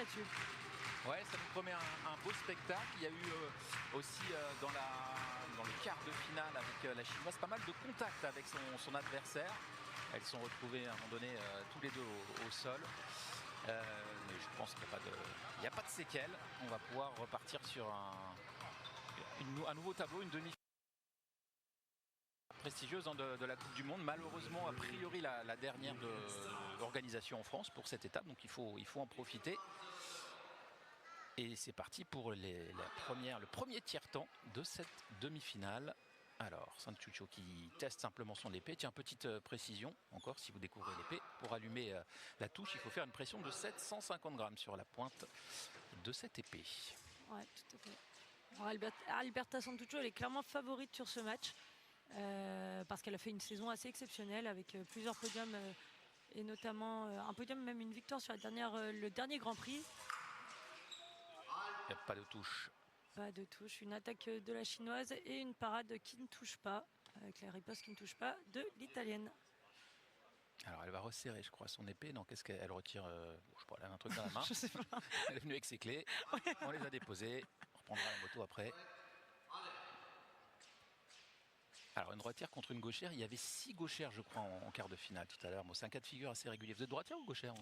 là-dessus. Ouais, ça nous promet un beau spectacle. Il y a eu aussi dans le quart de finale avec la Chinoise pas mal de contacts avec son adversaire. Elles se sont retrouvées à un moment donné tous les deux au sol. Mais je pense qu'il n'y a pas de séquelles. On va pouvoir repartir sur un nouveau tableau, une demi-finale prestigieuse de la Coupe du Monde. Malheureusement, a priori la dernière de l'organisation en France pour cette étape. Donc il faut en profiter. Et c'est parti pour le premier tiers-temps de cette demi-finale. Alors, Santucho qui teste simplement son épée. Tiens, petite précision, encore, si vous découvrez l'épée, pour allumer la touche, il faut faire une pression de 750 grammes sur la pointe de cette épée. Ouais, tout à fait. Alors, Alberta Santucho, elle est clairement favorite sur ce match, parce qu'elle a fait une saison assez exceptionnelle avec plusieurs podiums, et notamment un podium, même une victoire sur le dernier Grand Prix. Il n'y a pas de touche. Pas de touche, une attaque de la Chinoise et une parade qui ne touche pas, avec la riposte qui ne touche pas de l'Italienne. Alors elle va resserrer, je crois, son épée. Non, qu'est-ce qu'elle retire je sais pas, elle a un truc dans la main. Je sais pas. Elle est venue avec ses clés. On les a déposées. On reprendra la moto après. Alors une droitière contre une gauchère. Il y avait 6 gauchères, je crois, en quart de finale tout à l'heure. Bon, c'est un cas de figure assez régulier. Vous êtes droitière ou gauchère?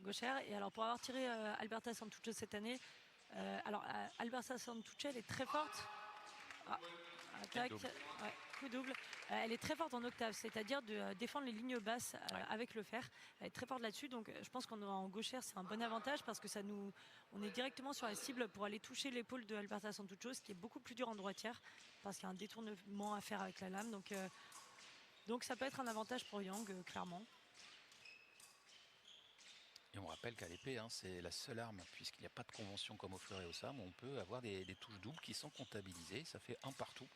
Gauchère. Et alors pour avoir tiré Alberta Santucho cette année, Alberta Santucho, elle est très forte. Attaque, coup double. Elle est très forte en octave, c'est-à-dire de défendre les lignes basses avec le fer. Elle est très forte là-dessus, donc je pense qu'en gauchère c'est un bon avantage parce que on est directement sur la cible pour aller toucher l'épaule de Alberta Santucho, ce qui est beaucoup plus dur en droitière parce qu'il y a un détournement à faire avec la lame. Donc ça peut être un avantage pour Yang, clairement. Et on rappelle qu'à l'épée, c'est la seule arme, puisqu'il n'y a pas de convention comme au fleuret et au sabre, on peut avoir des touches doubles qui sont comptabilisées. Ça fait un partout.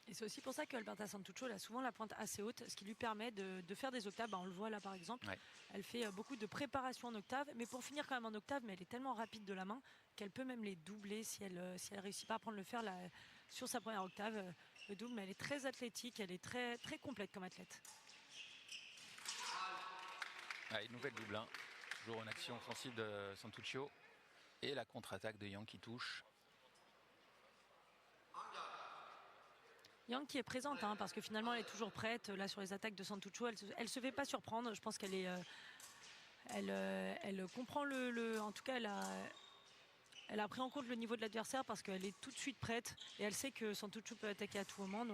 Et c'est aussi pour ça qu'Alberta Santucho a souvent la pointe assez haute, ce qui lui permet de faire des octaves. On le voit là par exemple. Ouais. Elle fait beaucoup de préparation en octave, mais pour finir quand même en octave, mais elle est tellement rapide de la main qu'elle peut même les doubler si elle réussit pas à prendre le fer sur sa première octave. Le double, mais elle est très athlétique, elle est très, très complète comme athlète. Allez, nouvelle double. Toujours une action offensive de Santucho. Et la contre-attaque de Yang qui touche. Yang qui est présente, parce que finalement elle est toujours prête là sur les attaques de Santucho. Elle se fait pas surprendre. Je pense qu'elle est, elle comprend en tout cas elle a pris en compte le niveau de l'adversaire parce qu'elle est tout de suite prête et elle sait que Santucho peut attaquer à tout moment.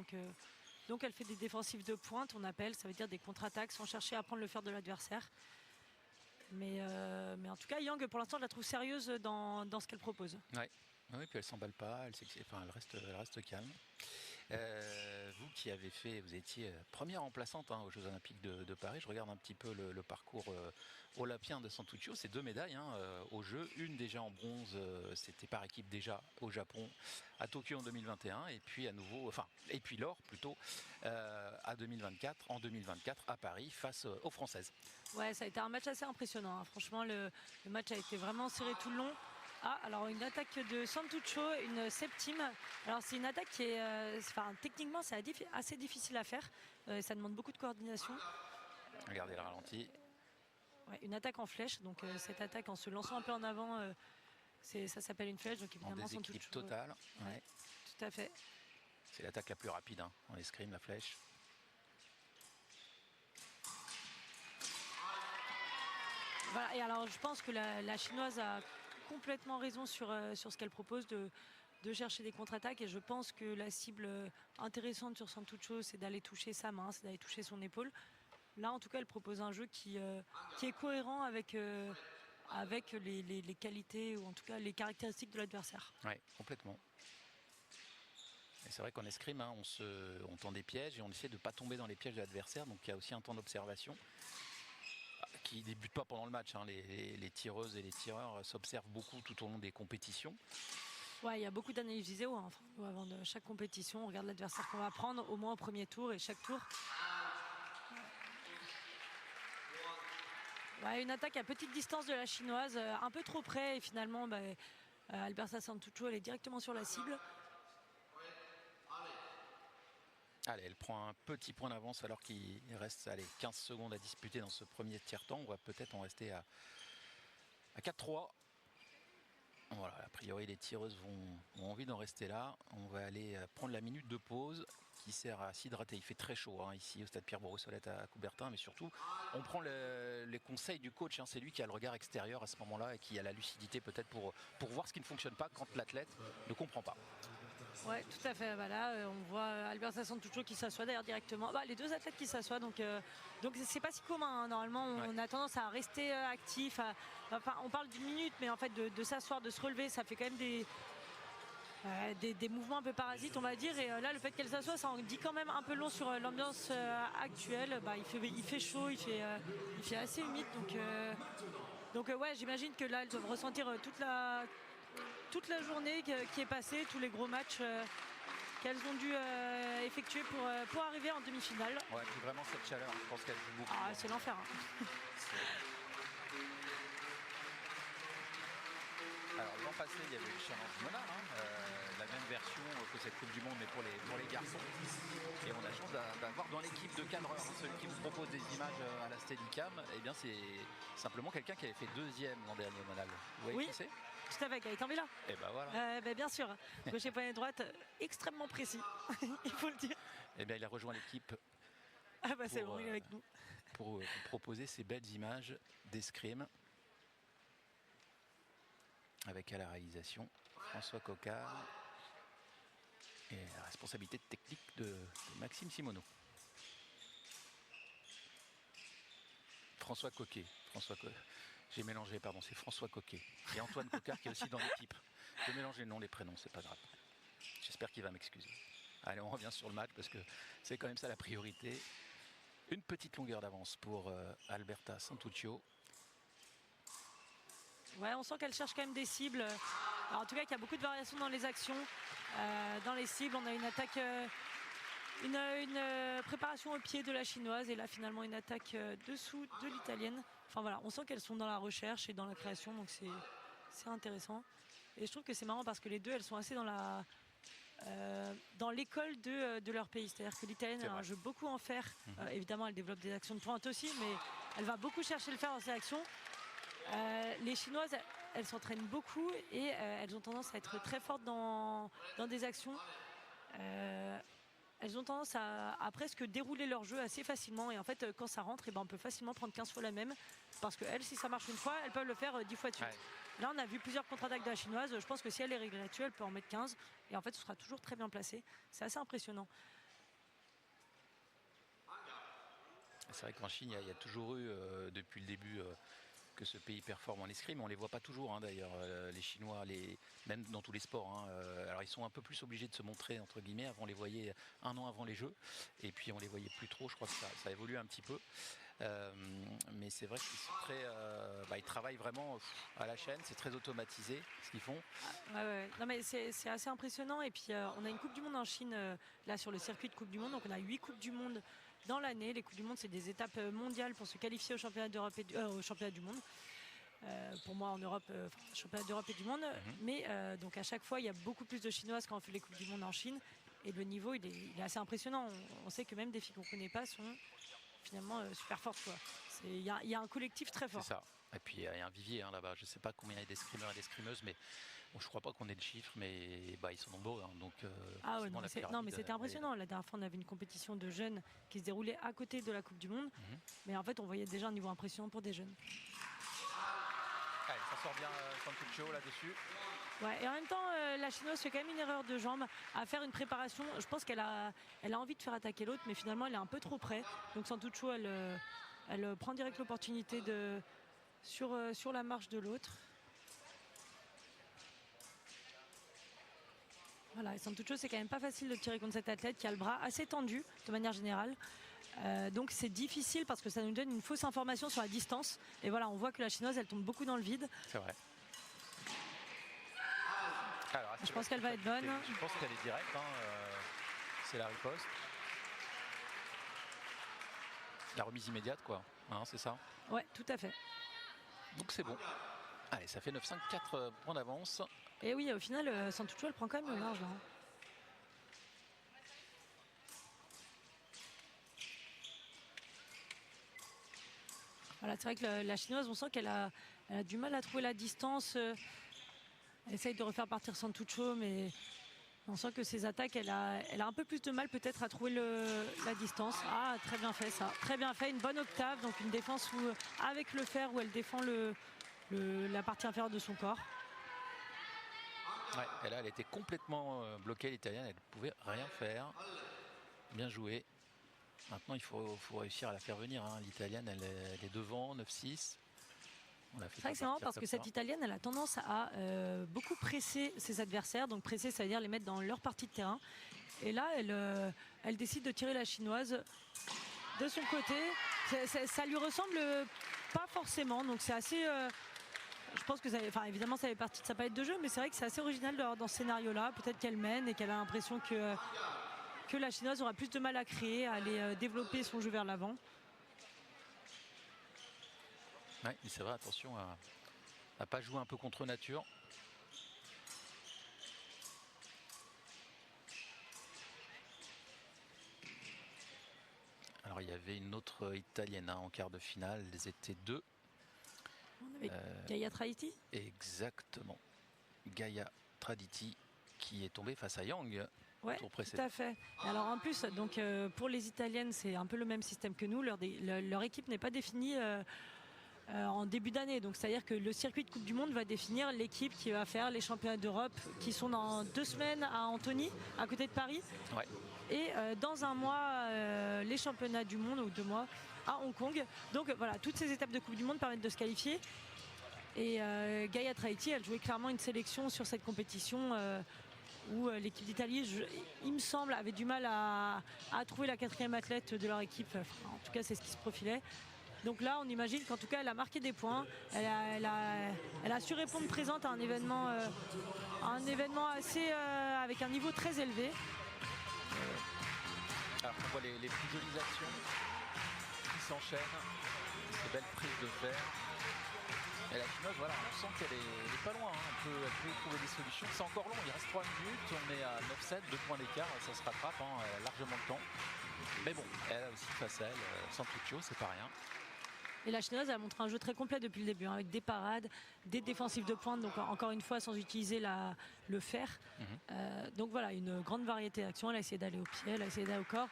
Donc elle fait des défensives de pointe, on appelle, ça veut dire des contre-attaques sans chercher à prendre le fer de l'adversaire. Mais en tout cas, Yang, pour l'instant, je la trouve sérieuse dans ce qu'elle propose. Ouais. Oui, puis elle s'emballe pas, elle reste calme. Vous qui avez vous étiez première remplaçante aux Jeux Olympiques de Paris. Je regarde un petit peu le parcours olympien de Santucho. C'est 2 médailles aux Jeux. Une déjà en bronze, c'était par équipe déjà au Japon, à Tokyo en 2021, et puis l'or plutôt en 2024 à Paris face aux Françaises. Ouais, ça a été un match assez impressionnant. Franchement, le match a été vraiment serré tout le long. Alors une attaque de Santucho, une septime. Alors c'est une attaque qui est, techniquement c'est assez difficile à faire. Ça demande beaucoup de coordination. Regardez le ralenti. Ouais, une attaque en flèche. Donc cette attaque en se lançant un peu en avant, ça s'appelle une flèche. Donc évidemment en déséquilibre total. Ouais, tout à fait. C'est l'attaque la plus rapide en escrime, la flèche. Voilà. Et alors je pense que la chinoise a complètement raison sur ce qu'elle propose de chercher des contre-attaques, et je pense que la cible intéressante sur Santucho, c'est d'aller toucher sa main, c'est d'aller toucher son épaule. Là en tout cas elle propose un jeu qui est cohérent avec les qualités, ou en tout cas les caractéristiques de l'adversaire. Oui, complètement. Et c'est vrai qu'en escrime, on tend des pièges et on essaie de ne pas tomber dans les pièges de l'adversaire, donc il y a aussi un temps d'observation qui ne débute pas pendant le match. Les tireuses et les tireurs s'observent beaucoup tout au long des compétitions. Ouais, il y a beaucoup d'analyses vidéo avant de chaque compétition. On regarde l'adversaire qu'on va prendre au moins au premier tour, et chaque tour. Ouais, une attaque à petite distance de la chinoise, un peu trop près, et finalement Alberta Santucho, elle est directement sur la cible. Allez, elle prend un petit point d'avance alors qu'il reste 15 secondes à disputer dans ce premier tiers-temps. On va peut-être en rester à 4-3. Voilà, a priori les tireuses ont envie d'en rester là. On va aller prendre la minute de pause qui sert à s'hydrater. Il fait très chaud ici au stade Pierre-Bourreau-Solette à Coubertin, mais surtout on prend les conseils du coach. C'est lui qui a le regard extérieur à ce moment-là et qui a la lucidité peut-être pour voir ce qui ne fonctionne pas quand l'athlète ne comprend pas. Ouais, tout à fait. Là, on voit Alberta Santuccio qui s'assoit d'ailleurs directement. Les deux athlètes qui s'assoient, donc c'est pas si commun. Normalement, on a tendance à rester actif. On parle d'une minute, mais en fait, de s'asseoir, de se relever, ça fait quand même des mouvements un peu parasites, on va dire. Et là, le fait qu'elle s'assoie, ça en dit quand même un peu long sur l'ambiance actuelle. Il fait chaud, il fait assez humide, donc ouais, j'imagine que là, elles doivent ressentir toute la journée qui est passée, tous les gros matchs qu'elles ont dû effectuer pour arriver en demi-finale. Ouais, puis vraiment cette chaleur, je pense qu'elle joue beaucoup. C'est l'enfer. Alors l'an passé, il y avait eu le Challenge Monard, la même version que cette Coupe du Monde, mais pour les garçons. Et on a la chance d'avoir dans l'équipe de cadreurs, celui qui vous propose des images à la Steadicam, et bien c'est simplement quelqu'un qui avait fait deuxième l'an dernier au Monal. Vous voyez qui c'est ? Tout à fait, Gaëtan Villa. Et ben voilà. Bien sûr, gauche et poignet droite, extrêmement précis, il faut le dire. Et bien il a rejoint l'équipe. C'est bon, il est avec nous. Pour vous proposer ces belles images d'escrime. Avec à la réalisation François Coquard et la responsabilité technique de Maxime Simoneau. François Coquet. J'ai mélangé, pardon, c'est François Coquet. Et Antoine Coquard qui est aussi dans l'équipe. J'ai mélangé le nom, les prénoms, c'est pas grave. J'espère qu'il va m'excuser. Allez, on revient sur le match parce que c'est quand même ça la priorité. Une petite longueur d'avance pour Alberta Santuccio. Ouais, on sent qu'elle cherche quand même des cibles. Alors, en tout cas, qu'il y a beaucoup de variations dans les actions. Dans les cibles, on a une attaque, une préparation au pied de la chinoise et là finalement une attaque dessous de l'italienne. Enfin voilà, on sent qu'elles sont dans la recherche et dans la création, donc c'est intéressant. Et je trouve que c'est marrant parce que les deux, elles sont assez dans l'école de leur pays. C'est-à-dire que l'italienne a un jeu beaucoup en fer. Évidemment, elle développe des actions de pointe aussi, mais elle va beaucoup chercher le fer dans ses actions. Les Chinoises, elles s'entraînent beaucoup et elles ont tendance à être très fortes dans des actions. Elles ont tendance à presque dérouler leur jeu assez facilement. Et en fait, quand ça rentre, on peut facilement prendre 15 fois la même. Parce qu'elles, si ça marche une fois, elles peuvent le faire 10 fois de suite. Ouais. Là, on a vu plusieurs contre-attaques de la chinoise. Je pense que si elle est réglée là-dessus, elle peut en mettre 15. Et en fait, ce sera toujours très bien placé. C'est assez impressionnant. C'est vrai qu'en Chine, il y a toujours eu, depuis le début, que ce pays performe en escrime. On ne les voit pas toujours, d'ailleurs, les Chinois, même dans tous les sports. Alors, ils sont un peu plus obligés de se montrer, entre guillemets. Avant, on les voyait un an avant les Jeux. Et puis, on les voyait plus trop. Je crois que ça évolue un petit peu. Mais c'est vrai qu'ils sont très... ils travaillent vraiment à la chaîne. C'est très automatisé, ce qu'ils font. Ouais. Non, mais c'est assez impressionnant. Et puis, on a une Coupe du Monde en Chine, là, sur le circuit de Coupe du Monde. Donc, on a 8 Coupes du Monde dans l'année. Les Coupes du Monde, c'est des étapes mondiales pour se qualifier au championnat d'Europe au championnat du monde. Pour moi en Europe, championnat d'Europe et du monde. Mais donc à chaque fois, il y a beaucoup plus de Chinoises quand on fait les Coupes du Monde en Chine. Et le niveau, il est assez impressionnant. On sait que même des filles qu'on ne connaît pas sont finalement super fortes. Il y a un collectif très fort. C'est ça. Et puis il y a un vivier là-bas. Je ne sais pas combien il y a d'escrimeurs et d'escrimeuses, mais je ne crois pas qu'on ait le chiffre, mais ils sont nombreux. Donc, mais c'était impressionnant. La dernière fois, on avait une compétition de jeunes qui se déroulait à côté de la Coupe du Monde. Mais en fait, on voyait déjà un niveau impressionnant pour des jeunes. Allez, ça sort bien Santuccio là-dessus. Ouais, et en même temps, la chinoise fait quand même une erreur de jambe à faire une préparation. Je pense qu'elle a envie de faire attaquer l'autre, mais finalement, elle est un peu trop près. Donc Santuccio, elle prend direct l'opportunité sur la marche de l'autre. Voilà, et Santuccio, c'est quand même pas facile de tirer contre cet athlète qui a le bras assez tendu de manière générale. Donc c'est difficile parce que ça nous donne une fausse information sur la distance. Et voilà, on voit que la chinoise, elle tombe beaucoup dans le vide. C'est vrai. Alors, je pense qu'elle va être bonne. Je pense qu'elle est directe. C'est la riposte. La remise immédiate, quoi. C'est ça ? Ouais, tout à fait. Donc c'est bon. Allez, ça fait 9-5, 4 points d'avance. Et oui, au final, Santuccio, elle prend quand même le large. Voilà, c'est vrai que la chinoise, on sent qu'elle a du mal à trouver la distance. Elle essaye de refaire partir Santucho, mais on sent que ses attaques, elle a un peu plus de mal peut-être à trouver la distance. Ah, très bien fait ça. Très bien fait, une bonne octave, donc une défense avec le fer où elle défend la partie inférieure de son corps. Ouais, et là, elle était complètement bloquée, l'italienne, elle ne pouvait rien faire. Bien joué. Maintenant, il faut réussir à la faire venir. Hein. L'italienne, elle est devant, 9-6. C'est vrai que c'est marrant parce que cette italienne, elle a tendance à beaucoup presser ses adversaires. Donc presser, ça veut dire les mettre dans leur partie de terrain. Et là, elle décide de tirer la chinoise de son côté. Ça lui ressemble pas forcément. Donc c'est assez... je pense que évidemment, ça fait partie de sa palette de jeu. Mais c'est vrai que c'est assez original dans ce scénario-là. Peut-être qu'elle mène et qu'elle a l'impression que la chinoise aura plus de mal à créer, à aller développer son jeu vers l'avant. Oui, mais c'est vrai, attention à ne pas jouer un peu contre nature. Alors il y avait une autre italienne en quart de finale, elles étaient deux. On avait Gaia Traditi. Exactement. Gaia Traditi qui est tombée face à Yang. Oui, tout à fait. Et alors en plus, donc, pour les italiennes, c'est un peu le même système que nous. Leur équipe n'est pas définie en début d'année. Donc c'est-à-dire que le circuit de Coupe du Monde va définir l'équipe qui va faire les championnats d'Europe qui sont dans 2 semaines à Antony, à côté de Paris. Ouais. Et dans 1 mois, les championnats du monde, ou 2 mois, à Hong Kong. Donc voilà, toutes ces étapes de Coupe du Monde permettent de se qualifier. Et Gaia Traditi, elle jouait clairement une sélection sur cette compétition où l'équipe d'Italie, il me semble, avait du mal à trouver la 4e athlète de leur équipe. Enfin, en tout cas, c'est ce qui se profilait. Donc là, on imagine qu'en tout cas, elle a marqué des points. Elle a su répondre présente à un événement assez avec un niveau très élevé. Alors on voit les plus jolies actions qui s'enchaînent, ces belles prises de fer. Et la chinoise, voilà, on sent qu'elle est pas loin, hein. Elle peut trouver des solutions. C'est encore long, il reste 3 minutes, on est à 9-7, 2 points d'écart, ça se rattrape, hein, largement le temps. Mais bon, elle a aussi face à elle, Santucho, c'est pas rien. Et la chinoise, elle a montré un jeu très complet depuis le début, hein, avec des parades, des défensives de pointe, donc encore une fois sans utiliser le fer. Donc voilà, une grande variété d'actions. Elle a essayé d'aller au pied, elle a essayé d'aller au corps.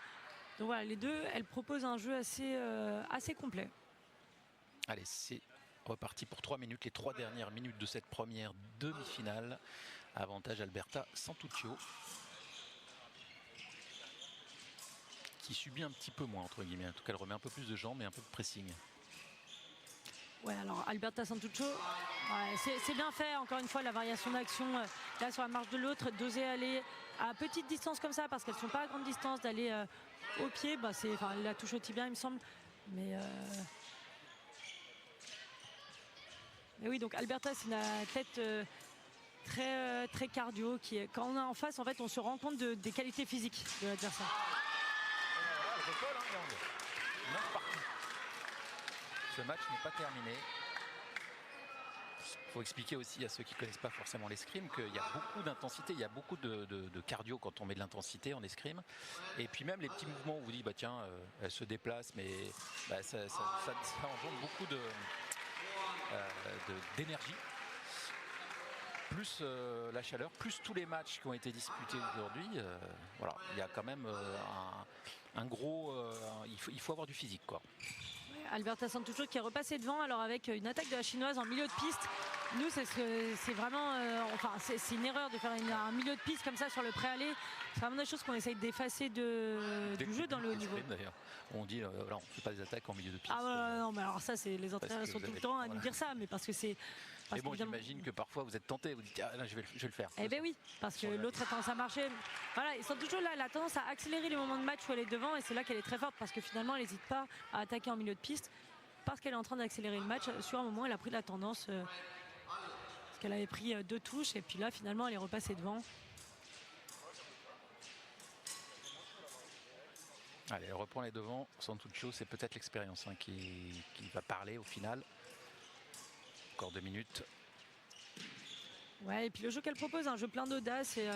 Donc voilà, les deux, elles proposent un jeu assez complet. Allez, c'est reparti pour 3 minutes, les 3 dernières minutes de cette première demi-finale. Avantage Alberta Santucho, qui subit un petit peu moins, entre guillemets. En tout cas, elle remet un peu plus de jambes et un peu de pressing. Ouais, alors Alberta Santucho, c'est bien fait. Encore une fois, la variation d'action là sur la marge de l'autre, d'oser aller à petite distance comme ça, parce qu'elles ne sont pas à grande distance, d'aller au pied. Elle la touche au tibia, il me semble. Mais oui, donc Alberta, c'est une athlète très cardio. Quand on est en face, en fait, on se rend compte des qualités physiques de l'adversaire. Ce match n'est pas terminé. Il faut expliquer aussi à ceux qui ne connaissent pas forcément l'escrime qu'il y a beaucoup d'intensité, il y a beaucoup de cardio quand on met de l'intensité en escrime. Et puis même les petits mouvements où vous dites, tiens, elle se déplace, mais ça engendre beaucoup d'énergie. Plus la chaleur, plus tous les matchs qui ont été disputés aujourd'hui. Voilà, il y a quand même un gros... il faut avoir du physique, quoi. Alberta Santucho qui est repassé devant, alors avec une attaque de la chinoise en milieu de piste. Nous, c'est vraiment... c'est une erreur de faire un milieu de piste comme ça sur le préaller. C'est vraiment des choses qu'on essaye d'effacer du jeu dans le haut niveau. D'ailleurs, on dit, on ne fait pas des attaques en milieu de piste. Non, mais alors ça, les entraîneurs sont tout le temps à nous dire ça, mais parce que c'est... Mais bon, j'imagine que parfois vous êtes tenté, vous dites là, je vais le faire. Eh bien oui, parce que l'autre a tendance à marcher. Voilà, ils sont toujours là, elle a tendance à accélérer les moments de match où elle est devant, et c'est là qu'elle est très forte, parce que finalement elle n'hésite pas à attaquer en milieu de piste, parce qu'elle est en train d'accélérer le match. Sur un moment, elle a pris la tendance, parce qu'elle avait pris 2 touches, et puis là finalement elle est repassée devant. Allez, elle reprend les devants. Santucho, c'est peut-être l'expérience qui va parler au final. Encore 2 minutes. Ouais, et puis le jeu qu'elle propose, un jeu plein d'audace et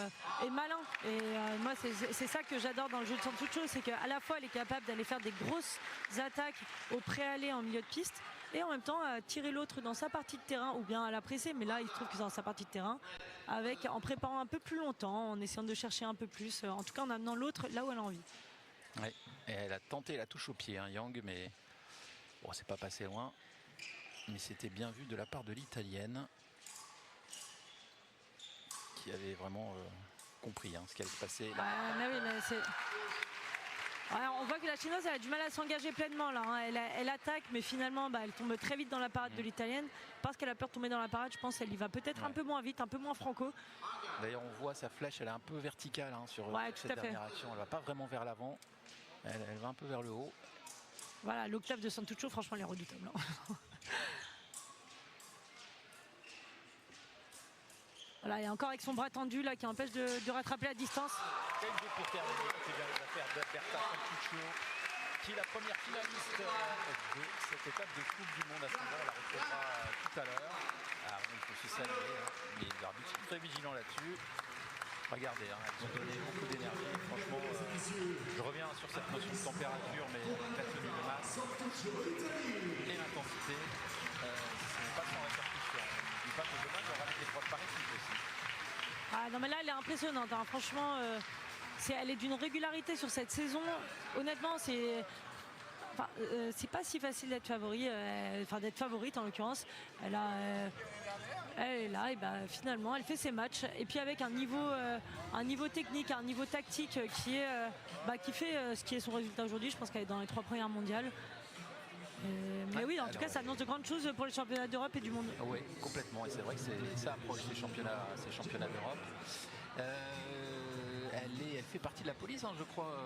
malin. Et moi, c'est ça que j'adore dans le jeu de Santucho, c'est qu'à la fois, elle est capable d'aller faire des grosses attaques au préaller en milieu de piste. et en même temps à tirer l'autre dans sa partie de terrain ou bien à la presser, mais là il se trouve que c'est dans sa partie de terrain, en préparant un peu plus longtemps, en essayant de chercher un peu plus, en tout cas en amenant l'autre là où elle a envie. Ouais. Et elle a tenté la touche au pied, hein, Yang, mais bon, c'est pas passé loin. Mais c'était bien vu de la part de l'Italienne, qui avait vraiment compris ce qui allait se passer. Mais oui, mais c'est... on voit que la Chinoise elle a du mal à s'engager pleinement là. Elle attaque, mais finalement elle tombe très vite dans la parade de l'Italienne parce qu'elle a peur de tomber dans la parade. Je pense qu'elle y va peut-être un peu moins vite, un peu moins franco. D'ailleurs, on voit sa flèche, elle est un peu verticale sur cette dernière action. Elle va pas vraiment vers l'avant, elle va un peu vers le haut. Voilà, l'octave de Santuccio, franchement, elle est redoutable. Voilà, et encore avec son bras tendu là qui empêche de rattraper la distance. Quel but pour terminer, c'est bien l'affaire d'Alberta Santuccio, qui est la première finaliste de cette étape de Coupe du Monde. À ce moment-là, on la retrouvera tout à l'heure. Alors, il faut se saluer, les arbitres sont très vigilants là-dessus. Regardez, ils ont donné beaucoup d'énergie. Franchement, je reviens sur cette notion de température, mais la tenue de masse et l'intensité, c'est pas sans répercussion. Je dis pas que demain, il y aura des épreuves pareilles aussi. Non, mais là, elle est impressionnante. Franchement, elle est d'une régularité sur cette saison. Honnêtement, c'est pas si facile d'être d'être favorite en l'occurrence. Elle est là et finalement elle fait ses matchs et puis avec un niveau technique, un niveau tactique qui fait ce qui est son résultat aujourd'hui. Je pense qu'elle est dans les 3 premières mondiales. Mais oui, en tout cas, ça annonce de grandes choses pour les championnats d'Europe et du monde. Oui, complètement. Et c'est vrai que ça approche ces championnats d'Europe. Elle fait partie de la police, je crois,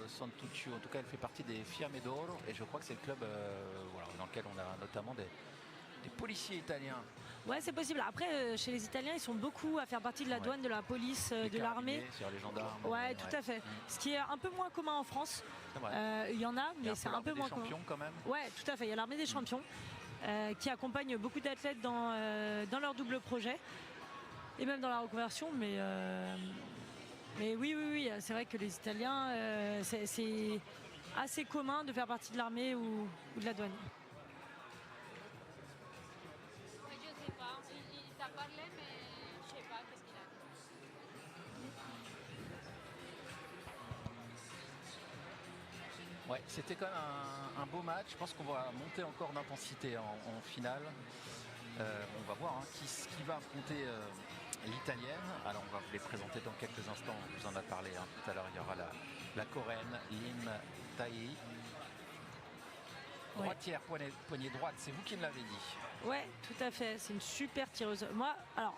Santuccio. En tout cas, elle fait partie des Fiamme d'Oro. Et je crois que c'est le club dans lequel on a notamment des policiers italiens. Ouais, c'est possible. Après, chez les Italiens, ils sont beaucoup à faire partie de la douane, de la police, de l'armée. Sur les gendarmes. Ouais, tout à fait. Ce qui est un peu moins commun en France. Il y en a, mais c'est un peu moins commun. Champions quand même. Ouais, tout à fait. Il y a l'armée des champions qui accompagne beaucoup d'athlètes dans leur double projet et même dans la reconversion. Mais oui, c'est vrai que les Italiens, c'est assez commun de faire partie de l'armée ou de la douane. Ouais, c'était quand même un beau match. Je pense qu'on va monter encore d'intensité en finale. On va voir qui va affronter l'Italienne. Alors on va vous les présenter dans quelques instants. On vous en a parlé tout à l'heure. Il y aura la Coréenne Lim Tae. Droitière, poignée droite, c'est vous qui me l'avez dit. Ouais, tout à fait. C'est une super tireuse. Moi, alors,